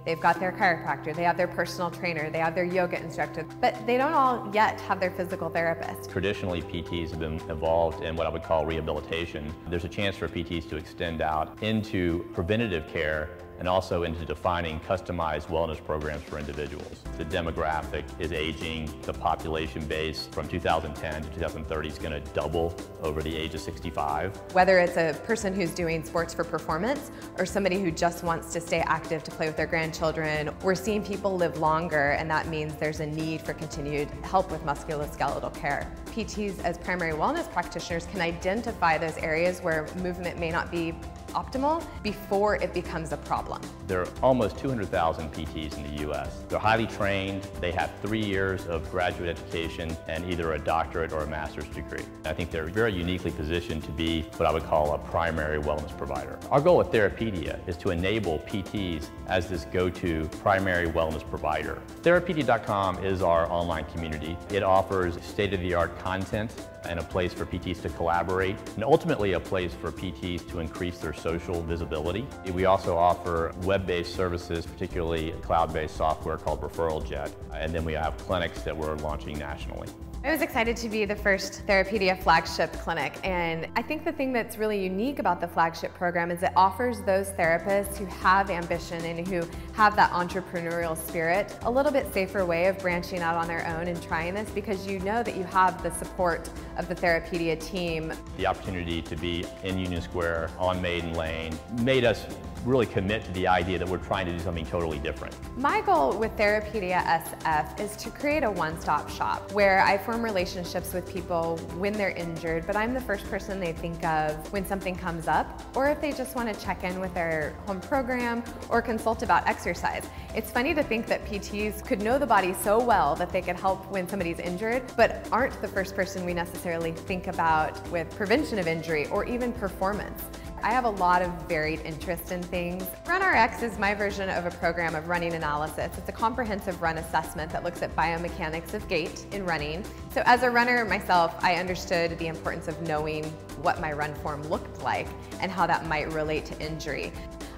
they've got their chiropractor, they have their personal trainer, they have their yoga instructor, but they don't all yet have their physical therapist. Traditionally, PTs have been involved in what I would call rehabilitation. There's a chance for PTs to extend out into preventative care and also into defining customized wellness programs for individuals. The demographic is aging. The population base from 2010 to 2030 is going to double over the age of 65. Whether it's a person who's doing sports for performance or somebody who just wants to stay active to play with their grandchildren, we're seeing people live longer, and that means there's a need for continued help with musculoskeletal care. PTs as primary wellness practitioners can identify those areas where movement may not be optimal before it becomes a problem. There are almost 200,000 PTs in the U.S. They're highly trained. They have 3 years of graduate education and either a doctorate or a master's degree. I think they're very uniquely positioned to be what I would call a primary wellness provider. Our goal at Therapydia is to enable PTs as this go-to primary wellness provider. Therapydia.com is our online community. It offers state-of-the-art content and a place for PTs to collaborate, and ultimately a place for PTs to increase their social visibility. We also offer web-based services, particularly cloud-based software called ReferralJet, and then we have clinics that we're launching nationally. I was excited to be the first Therapydia Flagship clinic, and I think the thing that's really unique about the Flagship program is it offers those therapists who have ambition and who have that entrepreneurial spirit a little bit safer way of branching out on their own and trying this, because you know that you have the support of the Therapydia team. The opportunity to be in Union Square on Maiden Lane made us really commit to the idea that we're trying to do something totally different. My goal with Therapydia SF is to create a one-stop shop where I form relationships with people when they're injured, but I'm the first person they think of when something comes up, or if they just want to check in with their home program or consult about exercise. It's funny to think that PTs could know the body so well that they could help when somebody's injured, but aren't the first person we necessarily think about with prevention of injury or even performance. I have a lot of varied interest in things. RunRx is my version of a program of running analysis. It's a comprehensive run assessment that looks at biomechanics of gait in running. So as a runner myself, I understood the importance of knowing what my run form looked like and how that might relate to injury.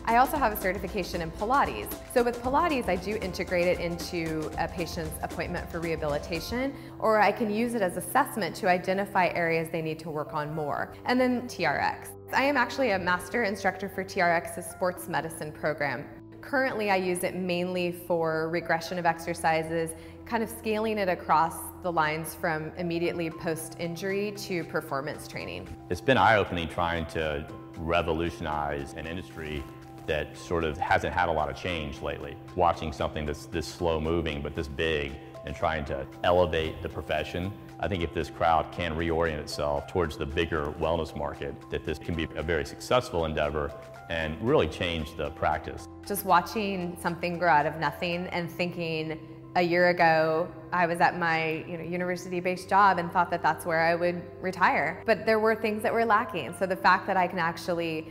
I also have a certification in Pilates. So with Pilates, I do integrate it into a patient's appointment for rehabilitation, or I can use it as assessment to identify areas they need to work on more. And then TRX. I am actually a master instructor for TRX's sports medicine program. Currently, I use it mainly for regression of exercises, kind of scaling it across the lines from immediately post-injury to performance training. It's been eye-opening trying to revolutionize an industry that sort of hasn't had a lot of change lately. Watching something that's this slow moving but this big and trying to elevate the profession, I think if this crowd can reorient itself towards the bigger wellness market, that this can be a very successful endeavor and really change the practice. Just watching something grow out of nothing and thinking a year ago I was at my university-based job and thought that that's where I would retire. But there were things that were lacking. So the fact that I can actually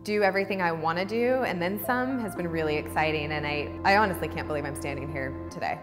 do everything I want to do and then some has been really exciting, and I honestly can't believe I'm standing here today.